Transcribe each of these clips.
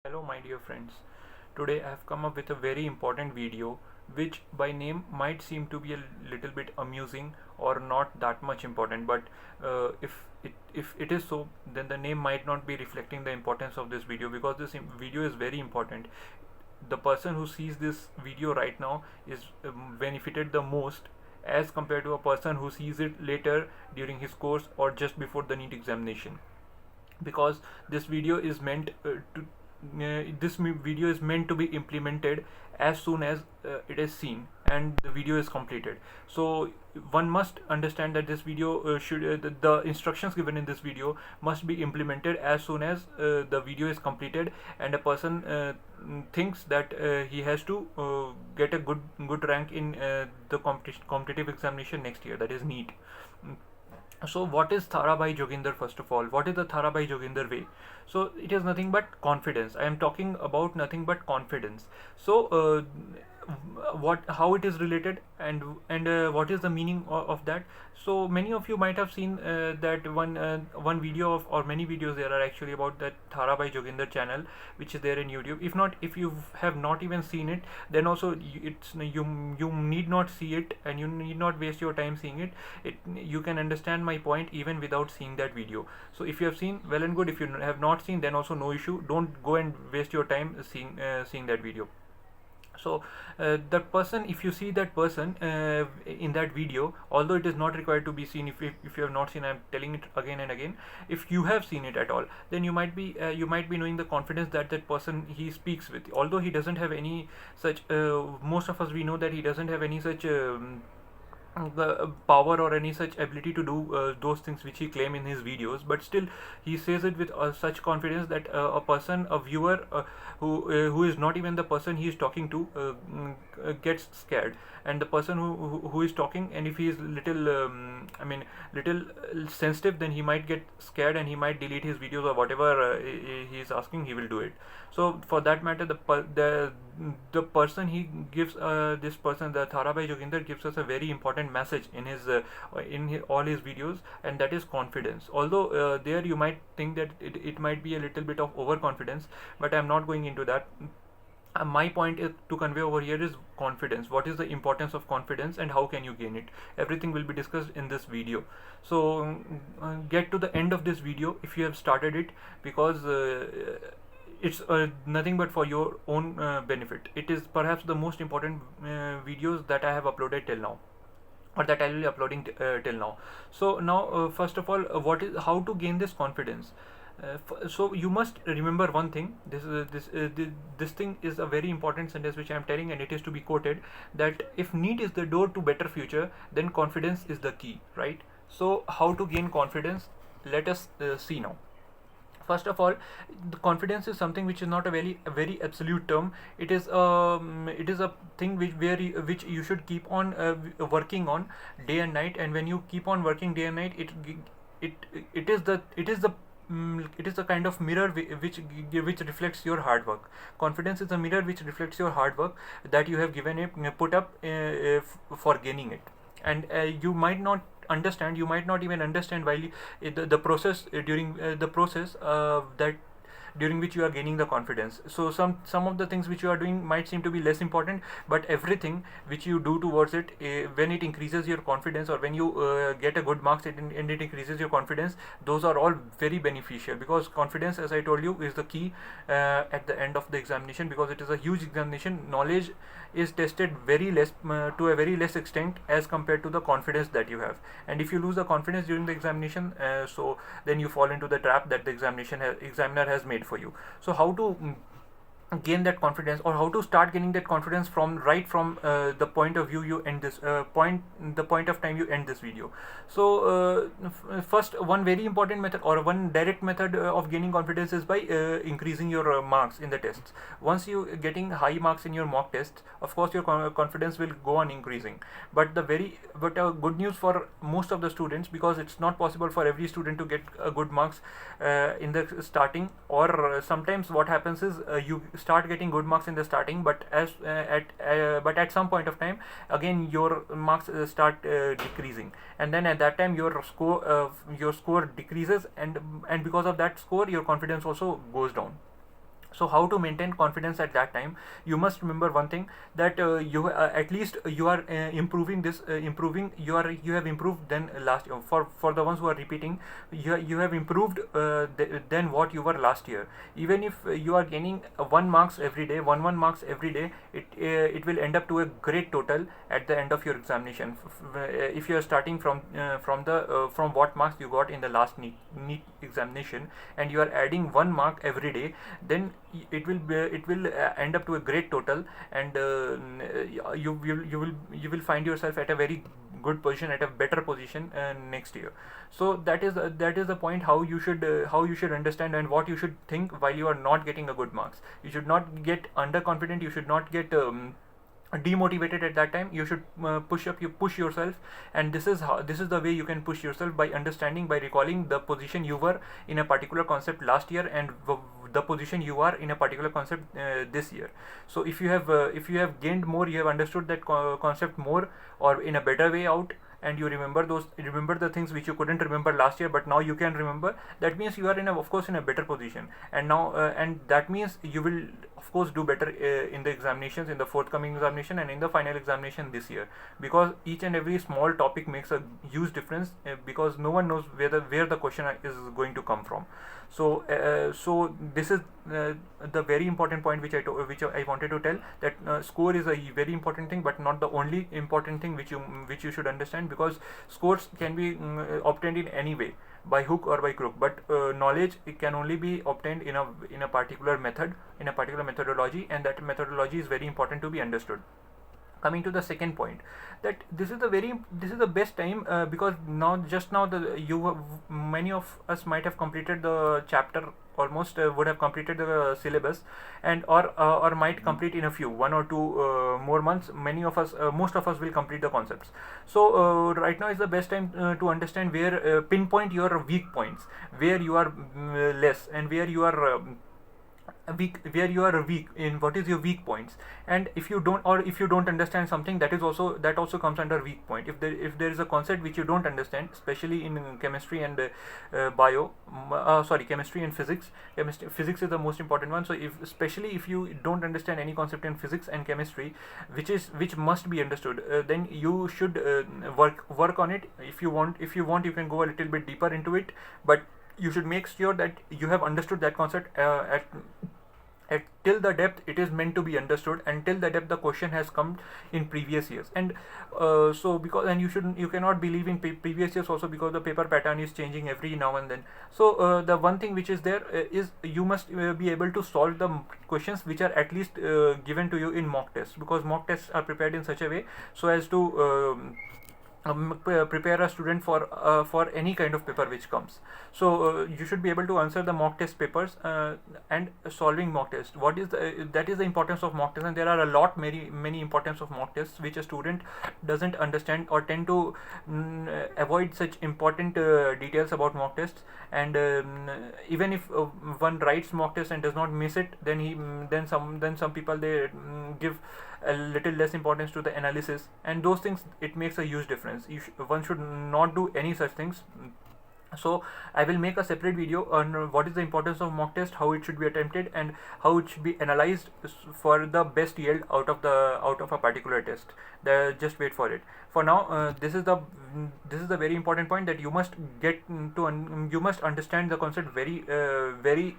Hello my dear friends. Today I have come up with a very important video which by name might seem to be a little bit amusing or not that much important, but if it is so, then the name might not be reflecting the importance of this video, because this video is very important. The person who sees this video right now is benefited the most as compared to a person who sees it later during his course or just before the NEET examination, because this video is meant to video is meant to be implemented as soon as it is seen and the video is completed. So one must understand that this video the instructions given in this video must be implemented as soon as the video is completed and a person thinks that he has to get a good rank in the competitive examination next year, that is NEET. So what is Thara Bhai Joginder? First of all, what is the Thara Bhai Joginder way? So it is nothing but confidence. I am talking about nothing but confidence. So what, how it is related, and what is the meaning of that? So many of you might have seen that one video of, or many videos there are actually about that Thara Bhai Joginder channel, which is there in YouTube. If not, if you have not even seen it, then also you need not see it, and you need not waste your time seeing it. You can understand my point even without seeing that video. So if you have seen, well and good. If you have not seen, then also no issue. Don't go and waste your time seeing that video. So that person, if you see that person in that video, although it is not required to be seen, if you have not seen, I'm telling it again and again. If you have seen it at all, then you might be knowing the confidence that that person he speaks with, although he doesn't have any such most of us, we know that he doesn't have any such the power or any such ability to do those things which he claim in his videos, but still he says it with such confidence that a viewer who is not even the person he is talking to gets scared. And the person who is talking, and if he is little little sensitive, then he might get scared and he might delete his videos, or whatever he is asking, he will do it. So for that matter, the person he gives, this person, the Thara Bhai Joginder, gives us a very important message in all his videos, and that is confidence. Although there you might think that it might be a little bit of overconfidence, but I'm not going into that. My point is to convey over here is confidence. What is the importance of confidence and how can you gain it? Everything will be discussed in this video. So get to the end of this video if you have started it, because it's nothing but for your own benefit. It is perhaps the most important videos that I have uploaded till now, or that I will be uploading till now. So now first of all, how to gain this confidence? So you must remember one thing. This thing is a very important sentence which I am telling, and it is to be quoted, that if NEET is the door to better future, then confidence is the key, right? So how to gain confidence? Let us see now. First of all, the confidence is something which is not a very absolute term. It is a thing which you should keep on working on day and night. And when you keep on working day and night, it is the kind of mirror which reflects your hard work. Confidence is a mirror which reflects your hard work that you have put up for gaining it. And you might not understand, you might not even understand while the process, during the process that during which you are gaining the confidence. So some of the things which you are doing might seem to be less important, but everything which you do towards it, when it increases your confidence, or when you get a good marks and it increases your confidence, those are all very beneficial, because confidence, as I told you, is the key at the end of the examination, because it is a huge examination. Knowledge is tested very less to a very less extent as compared to the confidence that you have. And if you lose the confidence during the examination, so then you fall into the trap that the examiner has made for you. So how to gain that confidence, or how to start gaining that confidence from the point of view you end this the point of time you end this video. So first, one very important method, or one direct method of gaining confidence, is by increasing your marks in the tests. Once you getting high marks in your mock tests, of course your confidence will go on increasing. But good news for most of the students, because it's not possible for every student to get good marks in the starting, or sometimes what happens is you start getting good marks in the starting, but at some point of time, again your marks start decreasing, and then at that time your score decreases, and because of that score your confidence also goes down. So how to maintain confidence at that time? You must remember one thing, that you at least you are improving, you have improved than last year. For the ones who are repeating, you have improved than what you were last year. Even if you are gaining 1 marks every day, one marks every day, it will end up to a great total at the end of your examination. If you are starting from what marks you got in the last NEET examination, and you are adding 1 mark every day, then it will end up to a great total, and you will find yourself at a very good position, at a better position next year. So that is the point, how you should understand and what you should think while you are not getting a good marks. You should not get underconfident, you should not get demotivated at that time. You should push yourself, and this is the way you can push yourself, by understanding, by recalling the position you were in a particular concept last year, and the position you are in a particular concept this year. So if you have gained more, you have understood that concept more, or in a better way out, and you remember the things which you couldn't remember last year, but now you can remember, that means you are of course in a better position. And now and that means you will of course do better in the examinations, in the forthcoming examination, and in the final examination this year, because each and every small topic makes a huge difference, because no one knows where the question is going to come from. So this is the very important point which I wanted to tell, that score is a very important thing, but not the only important thing which you should understand, because scores can be obtained in any way, by hook or by crook, but knowledge, it can only be obtained in a particular method, in a particular methodology, and that methodology is very important to be understood. Coming to the second point, that this is the best time, because now many of us might have completed the chapter, almost would have completed the syllabus, and or might complete in a few 1 or 2 more months. Most of us will complete the concepts. So right now is the best time to understand where pinpoint your weak points, where you are less, and where you are weak in, what is your weak points. And if you don't understand something, that also comes under weak point. If there is a concept which you don't understand, especially in chemistry and chemistry and physics. Physics is the most important one. So especially if you don't understand any concept in physics and chemistry, which must be understood, then you should work on it. If you want, you can go a little bit deeper into it, but you should make sure that you have understood that concept at till the depth it is meant to be understood, and till the depth the question has come in previous years. And you cannot believe in previous years also, because the paper pattern is changing every now and then. So the one thing which is there is, you must be able to solve the questions which are at least given to you in mock tests, because mock tests are prepared in such a way so as to prepare a student for any kind of paper which comes. So you should be able to answer the mock test papers and solving mock test. That is the importance of mock test, and there are a lot many importance of mock tests which a student doesn't understand, or tend to avoid such important details about mock tests. And even if one writes mock test and does not miss it, then some people, they give a little less importance to the analysis, and those things, it makes a huge difference. One should not do any such things. So I will make a separate video on what is the importance of mock test, how it should be attempted, and how it should be analyzed for the best yield out of a particular test. Just wait for it. For now, this is the very important point, that you must you must understand the concept very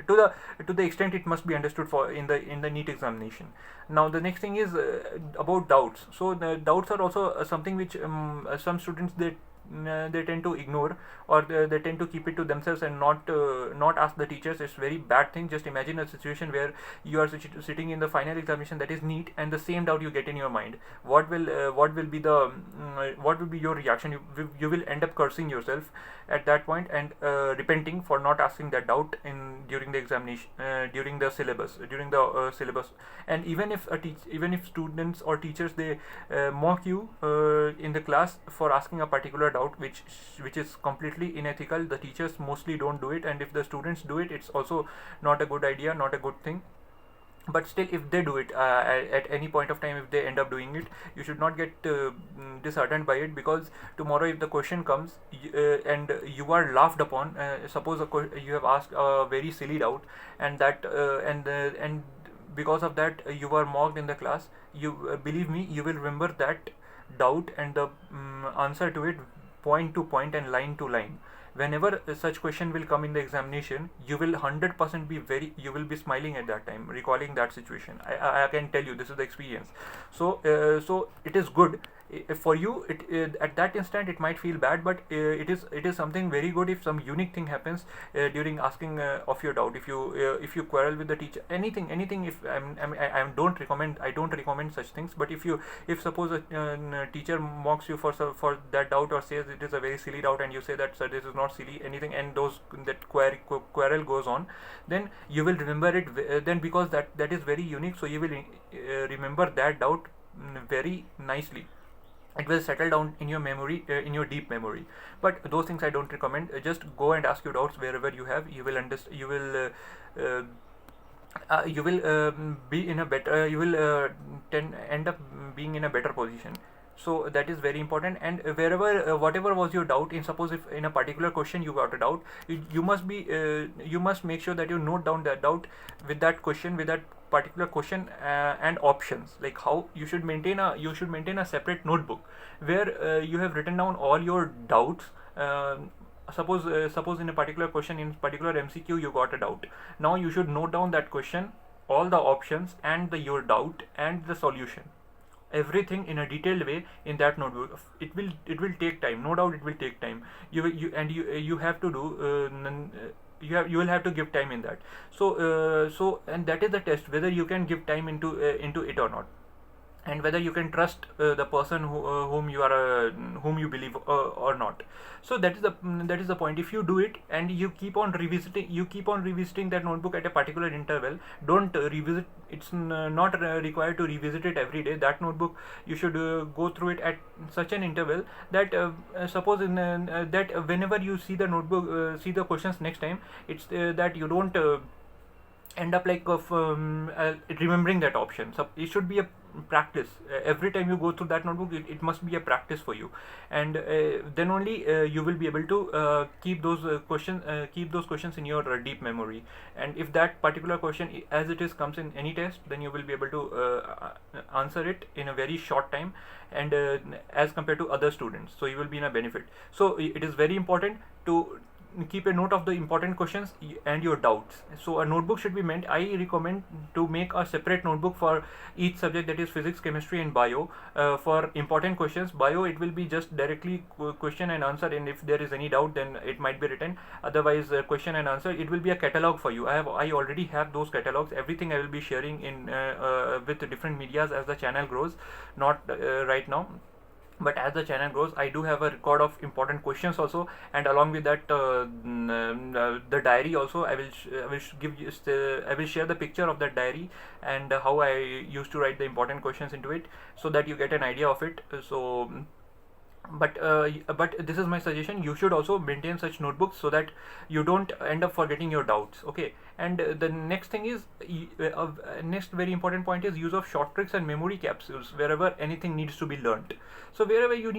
to the extent it must be understood in the NEET examination. Now the next thing is about doubts. So the doubts are also something which some students, they tend to ignore, or they tend to keep it to themselves and not ask the teachers. It's very bad thing. Just imagine a situation where you are sitting in the final examination, that is NEET, and the same doubt you get in your mind. What will be your reaction? You will end up cursing yourself at that point, and repenting for not asking that doubt during the examination, during the syllabus. And even if students or teachers, they mock you in the class for asking a particular doubt, which is completely unethical. The teachers mostly don't do it, and if the students do it, it's also not a good idea, not a good thing. But still, if they do it at any point of time, if they end up doing it, you should not get disheartened by it, because tomorrow if the question comes and you are laughed upon, suppose you have asked a very silly doubt, and that and because of that you are mocked in the class, you believe me, you will remember that doubt and the answer to it, point to point and line to line. Whenever such question will come in the examination, you will 100% be you will be smiling at that time, recalling that situation. I can tell you, this is the experience. So it is good. For you, at that instant it might feel bad, but it is something very good if some unique thing happens during asking of your doubt. If you quarrel with the teacher, anything, if I don't recommend such things. But if suppose a teacher mocks you for that doubt, or says it is a very silly doubt, and you say that, sir, this is not silly anything, and that quarrel goes on, then you will remember it then, because that is very unique. So you will remember that doubt very nicely. It will settle down in your memory, in your deep memory. But those things I don't recommend. Just go and ask your doubts wherever you have. You will understand. You will be in a better. You will end up being in a better position. So that is very important. And wherever whatever was your doubt in, suppose if in a particular question you got a doubt, you must make sure that you note down that doubt with that question, with that particular question, and options, like how you should maintain a separate notebook where you have written down all your doubts. Suppose in a particular question, in particular MCQ, you got a doubt. Now you should note down that question, all the options, and your doubt and the solution, everything in a detailed way in that notebook. It will take time, no doubt. It will take time. You have to do you will have to give time in that. So and that is the test, whether you can give time into it or not, and whether you can trust the person whom you believe or not. So that is the point. If you do it and you keep on revisiting that notebook at a particular interval, don't revisit. It's not required to revisit it every day. That notebook, you should go through it at such an interval that suppose in that whenever you see the notebook, see the questions next time, it's that you don't end up like of remembering that option. So it should be a practice. Every time you go through that notebook, it must be a practice for you, and then only you will be able to keep those questions in your deep memory. And if that particular question as it is comes in any test, then you will be able to answer it in a very short time, and as compared to other students, so you will be in a benefit. So it is very important to keep a note of the important questions and your doubts. So a notebook should be meant, I recommend to make a separate notebook for each subject, that is physics, chemistry and bio. For important questions, bio, it will be just directly question and answer, and if there is any doubt, then it might be written. Otherwise question and answer, it will be a catalog for you. I already have those catalogs. Everything I will be sharing in with different medias as the channel grows, not right now. But as the channel grows, I do have a record of important questions also, and along with that the diary also. I will give you I will share the picture of that diary and how I used to write the important questions into it, so that you get an idea of it. So but this is my suggestion. You should also maintain such notebooks so that you don't end up forgetting your doubts. Okay. And the next thing is next very important point is use of short tricks and memory capsules wherever anything needs to be learnt. So wherever you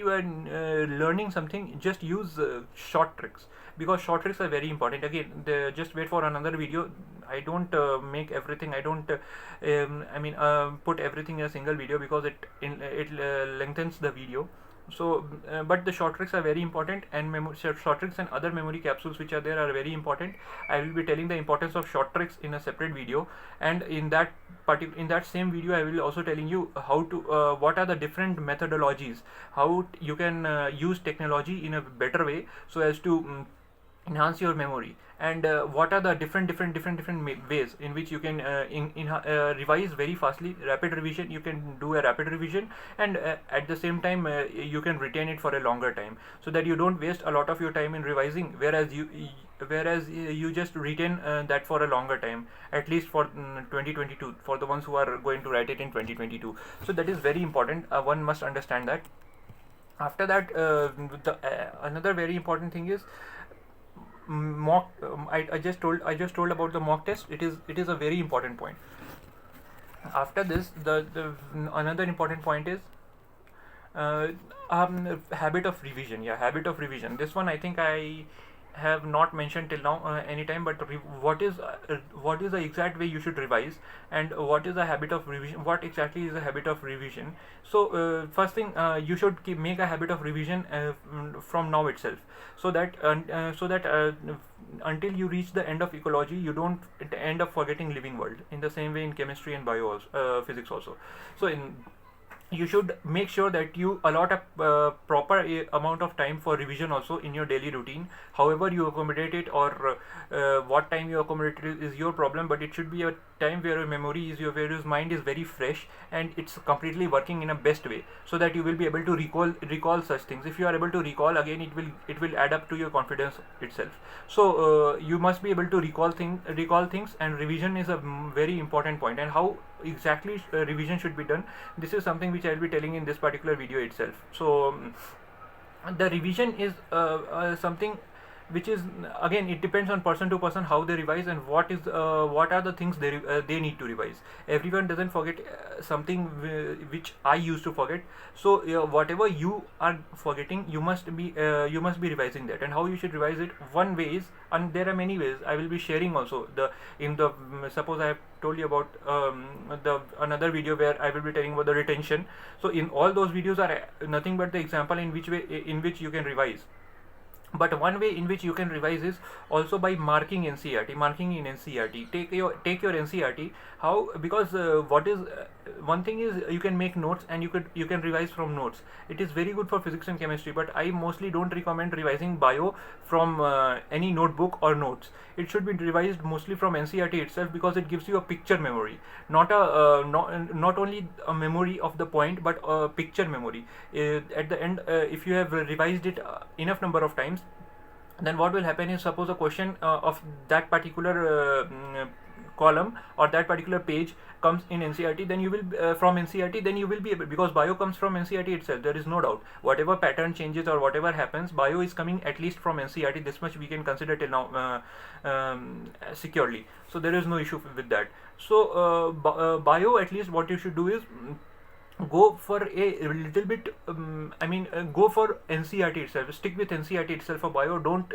are learning something, just use short tricks, because short tricks are very important. Again, just wait for another video. I don't make everything. I don't put everything in a single video, because it lengthens the video. So but the short tricks are very important, and short tricks and other memory capsules which are there are very important. I will be telling the importance of short tricks in a separate video, and in that same video I will also telling you how to what are the different methodologies, how you can use technology in a better way so as to enhance your memory, and what are the different ways in which you can revise very fastly. Rapid revision, you can do a rapid revision, and at the same time you can retain it for a longer time, so that you don't waste a lot of your time in revising, whereas you just retain that for a longer time, at least for 2022, for the ones who are going to write it in 2022. So that is very important. One must understand that. After that, another very important thing is I just told about the mock test. It is a very important point. After this, the another important point is uh, habit of revision. Yeah, habit of revision. This one I think I have not mentioned till now anytime, but what is the exact way you should revise, and what is the habit of revision, what exactly is the habit of revision. So first thing, you should make a habit of revision from now itself, so that until you reach the end of ecology, you don't end up forgetting living world. In the same way in chemistry and bio also, physics also. So in you should make sure that you allot a proper amount of time for revision also in your daily routine. However you accommodate it, or what time you accommodate it is your problem, but it should be a time where your memory is where your mind is very fresh and it's completely working in a best way, so that you will be able to recall such things. If you are able to recall again, it will add up to your confidence itself. So you must be able to recall things, and revision is a very important point. And how exactly revision should be done, this is something which I'll be telling in this particular video itself. So the revision is something which is, again, it depends on person to person how they revise, and what are the things they need to revise. Everyone doesn't forget something which I used to forget. So whatever you are forgetting, you must be revising that. And how you should revise it, one way is, and there are many ways I will be sharing also. Suppose I have told you about the another video where I will be telling about the retention. So in all those videos are nothing but the example in which you can revise. But one way in which you can revise is also by marking in NCERT. Take your NCERT. How? Because what is one thing is, you can make notes, and you can revise from notes. It is very good for physics and chemistry, but I mostly don't recommend revising bio from any notebook or notes. It should be revised mostly from NCERT itself, because it gives you a picture memory, not only a memory of the point, but a picture memory. At the end, if you have revised it enough number of times, then what will happen is, suppose a question of that particular column or that particular page comes in NCERT, then you will from NCERT, then you will be able, because bio comes from NCERT itself, there is no doubt. Whatever pattern changes or whatever happens, bio is coming at least from NCERT. This much we can consider till now securely. So there is no issue with that. So bio, at least what you should do is go for a little bit go for NCERT itself. Stick with NCERT itself for bio. Don't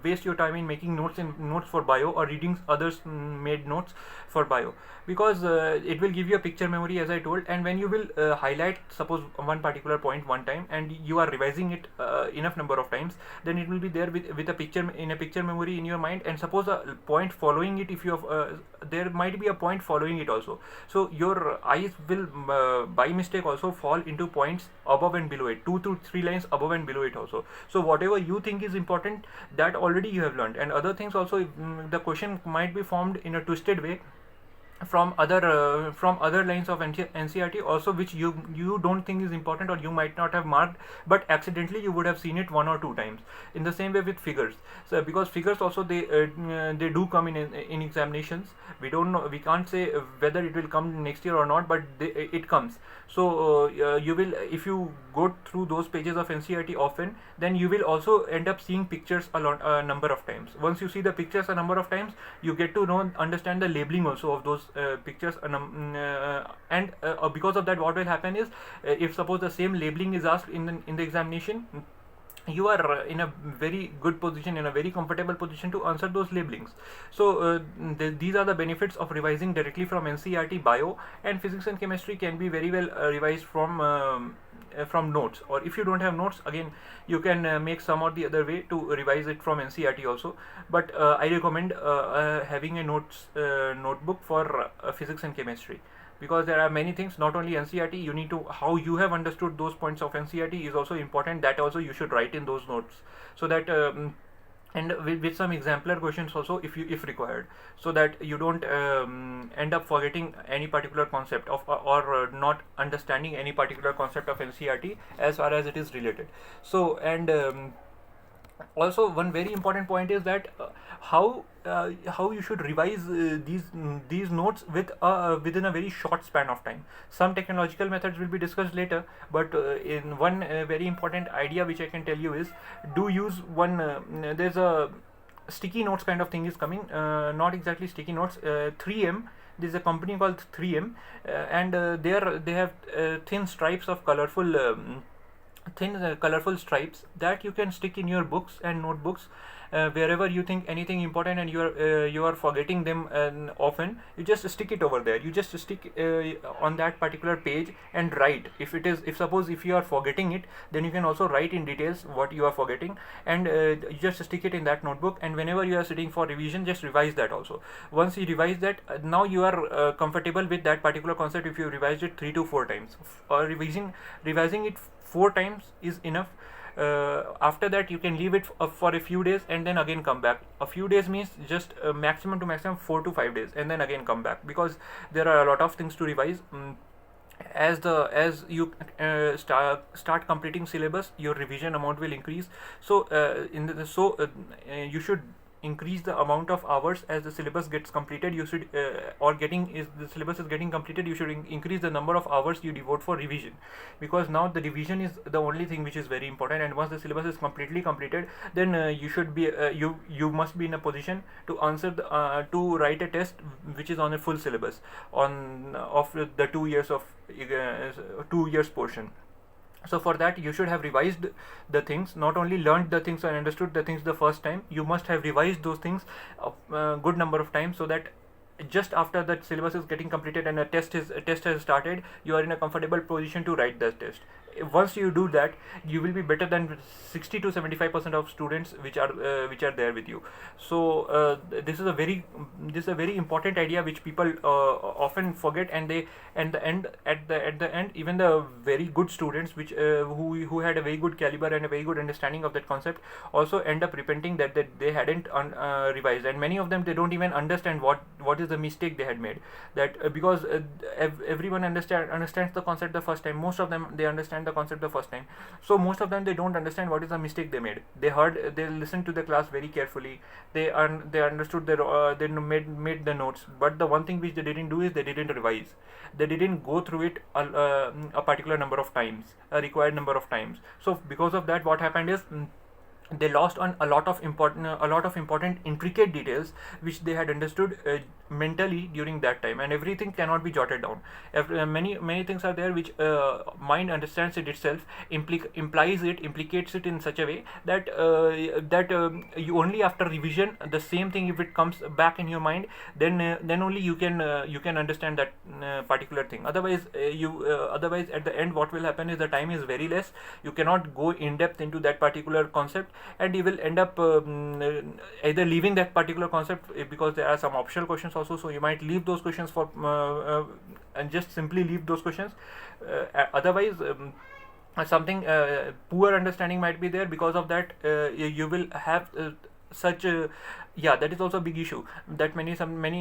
waste your time in making notes for bio, or reading others made notes for bio, because it will give you a picture memory, as I told. And when you will highlight, suppose, one particular point one time, and you are revising it enough number of times, then it will be there with a picture memory in your mind. And suppose a point following it, if you have there might be a point following it also, so your eyes will by mistake also fall into points above and below it, 2 to 3 lines above and below it also. So whatever you think is important, that already you have learned. And other things also, the question might be formed in a twisted way from other lines of NCERT also, which you don't think is important, or you might not have marked, but accidentally you would have seen it 1 or 2 times. In the same way with figures. So because figures also, they do come in examinations. We don't know, we can't say whether it will come next year or not, but it comes. So you will, if you go through those pages of NCERT often, then you will also end up seeing pictures a number of times. Once you see the pictures a number of times, you get to understand the labeling also of those pictures, and because of that, what will happen is, if suppose the same labeling is asked in the examination, you are in a very good position, in a very comfortable position to answer those labelings. So these are the benefits of revising directly from NCERT bio. And physics and chemistry can be very well revised from notes, or if you don't have notes, again you can make some or the other way to revise it from NCERT also. But I recommend having a notebook for physics and chemistry, because there are many things, not only NCERT. You need to, how you have understood those points of NCERT is also important. That also you should write in those notes, so that and with some exemplar questions also, if required, so that you don't end up forgetting any particular concept of, or not understanding any particular concept of NCERT as far as it is related. So, and also one very important point is that how you should revise these notes within a very short span of time. Some technological methods will be discussed later, but in one very important idea which I can tell you is, do use one there's a sticky notes kind of thing is coming. Not exactly sticky notes. 3M. This is a company called 3M, and they have thin stripes of colorful. Colorful stripes that you can stick in your books and notebooks, wherever you think anything important and you are forgetting them often, you just stick it over there. You just stick on that particular page and write. If suppose if you are forgetting it, then you can also write in details what you are forgetting, and you just stick it in that notebook, and whenever you are sitting for revision, just revise that also. Once you revise that, now you are comfortable with that particular concept. If you revised it 3 to 4 times, or revising it 4 times is enough. After that, you can leave it for a few days and then again come back. A few days means just maximum to maximum 4 to 5 days, and then again come back, because there are a lot of things to revise. As you start completing syllabus, your revision amount will increase. So you should increase the amount of hours as the syllabus gets completed. You should the syllabus is getting completed, you should increase the number of hours you devote for revision, because now the revision is the only thing which is very important. And once the syllabus is completely completed, then you must be in a position to answer to write a test which is on a full syllabus of the 2 years of 2 years portion. So for that, you should have revised the things, not only learned the things and understood the things the first time. You must have revised those things a good number of times, so that just after that syllabus is getting completed and a test has started, you are in a comfortable position to write that test. Once you do that, you will be better than 60 to 75% of students which are there with you. So this is a very important idea which people often forget, and at the end, even the very good students who had a very good caliber and a very good understanding of that concept also end up repenting that they hadn't revised. And many of them, they don't even understand what is the mistake they had made. That because everyone understands the concept the first time. Most of them, they understand the concept the first time. So most of them, they don't understand what is the mistake they made. They listened to the class very carefully. They understood they made the notes. But the one thing which they didn't do is they didn't revise. They didn't go through it a particular number of times, a required number of times. So because of that, what happened is they lost on a lot of important intricate details which they had understood mentally during that time, and everything cannot be jotted down. Many things are there which mind understands it itself, implicates it in such a way that you only after revision, the same thing, if it comes back in your mind, then only you can understand that particular thing. Otherwise at the end, what will happen is the time is very less. You cannot go in depth into that particular concept, and you will end up either leaving that particular concept, because there are some optional questions also. So you might leave those questions and just simply leave those questions. Otherwise, something poor understanding might be there. Because of that, you will have that is also a big issue that many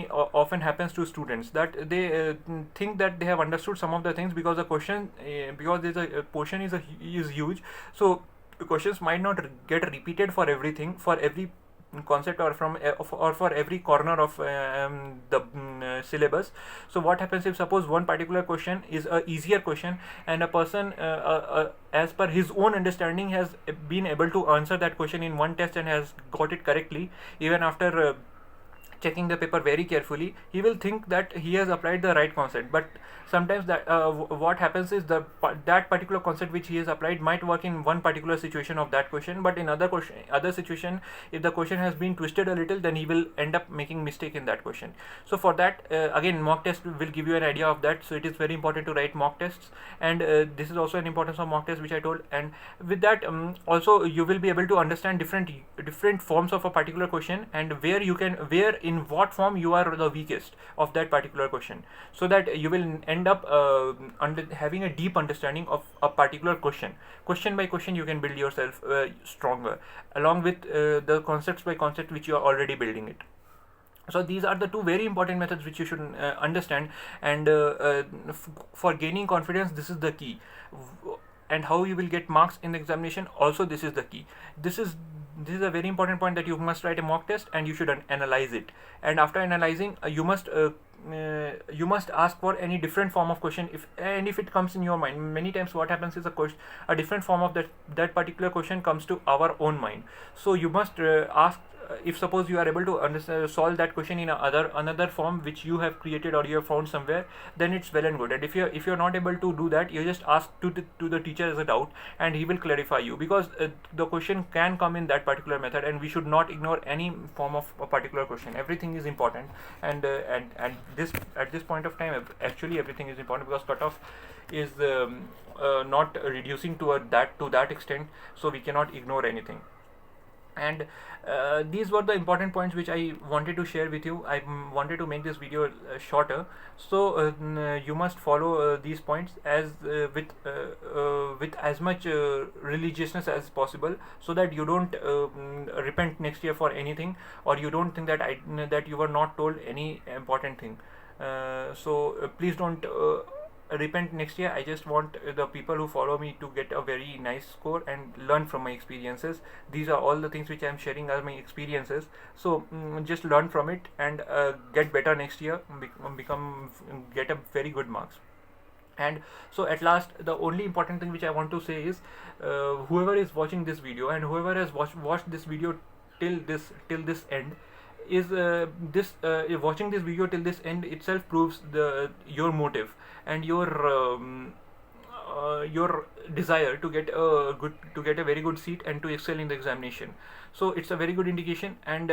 often happens to students, that they think that they have understood some of the things, because the question because there's a portion is huge. So the questions might not get repeated for everything, for every concept, or for every corner of the syllabus. So what happens if suppose one particular question is a easier question, and a person as per his own understanding has been able to answer that question in one test and has got it correctly, even after checking the paper very carefully, he will think that he has applied the right concept. But sometimes that what happens is that particular concept which he has applied might work in one particular situation of that question, but in other situation, if the question has been twisted a little, then he will end up making mistake in that question. So for that, again, mock test will give you an idea of that. So it is very important to write mock tests, and this is also an importance of mock test which I told. And with that, also you will be able to understand different forms of a particular question, and where in what form you are the weakest of that particular question, so that you will end up having a deep understanding of a particular question by question. You can build yourself stronger, along with the concepts by concept which you are already building it. So these are the two very important methods which you should understand, and for gaining confidence, this is the key. And how you will get marks in the examination, also this is the key. This is a very important point, that you must write a mock test and you should analyze it. And after analyzing, you must ask for any different form of question, if it comes in your mind. Many times what happens is a different form of that particular question comes to our own mind. So you must ask if suppose you are able to solve that question in another form which you have created or you have found somewhere, then it's well and good. And if you're not able to do that, you just ask to the teacher as a doubt, and he will clarify you, because the question can come in that particular method, and we should not ignore any form of a particular question. Everything is important, and this at this point of time, actually everything is important, because cutoff is not reducing to that extent, so we cannot ignore anything. And these were the important points which I wanted to share with you. I wanted to make this video shorter, so you must follow these points as with as much religiousness as possible, so that you don't repent next year for anything, or you don't think that you were not told any important thing. So please don't repent next year. I just want the people who follow me to get a very nice score and learn from my experiences. These are all the things which I am sharing as my experiences. So just learn from it and get better next year, get a very good marks. And so at last, the only important thing which I want to say is, whoever is watching this video and whoever has watched this video till this end, is watching this video till this end itself proves your motive and your desire to get a very good seat and to excel in the examination. So it's a very good indication, and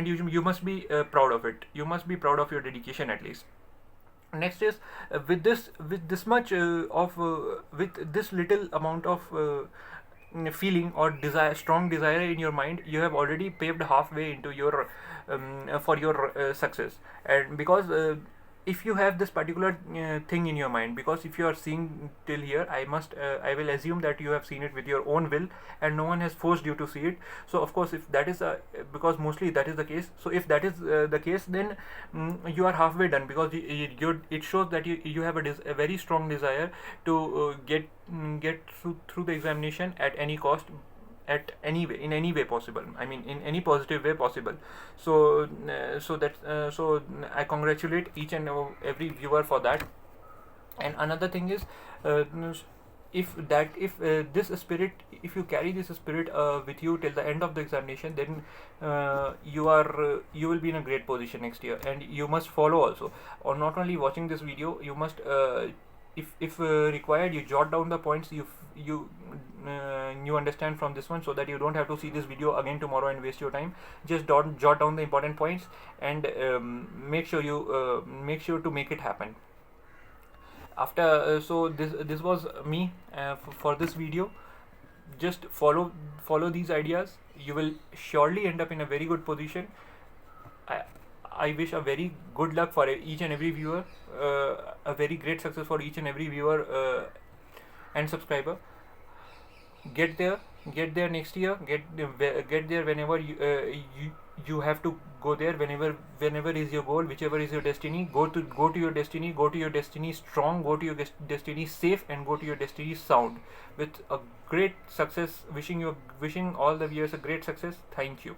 you must be proud of it. You must be proud of your dedication at least. Next is, with this little amount of feeling or strong desire in your mind, you have already paved halfway into your for your success. And because if you have this particular thing in your mind, because if you are seeing till here, I will assume that you have seen it with your own will and no one has forced you to see it. So of course, if that is because mostly that is the case, so if that is the case, then you are halfway done, because it shows that you have a very strong desire to get through the examination at any cost, in any way possible. I mean, in any positive way possible. So so I congratulate each and every viewer for that. And another thing is, if this spirit, if you carry this spirit with you till the end of the examination, then you will be in a great position next year. And you must follow also, or not only watching this video, you must if required, you jot down the points you understand from this one, so that you don't have to see this video again tomorrow and waste your time. Just jot down the important points, and make sure to make it happen. After so this was me for this video. Just follow these ideas. You will surely end up in a very good position. I wish a very good luck for each and every viewer, a very great success for each and every viewer and subscriber. Get there next year. Get there whenever you have to go there. Whenever is your goal, whichever is your destiny, go to your destiny. Go to your destiny strong. Go to your destiny safe, and go to your destiny sound with a great success. Wishing all the viewers a great success. Thank you.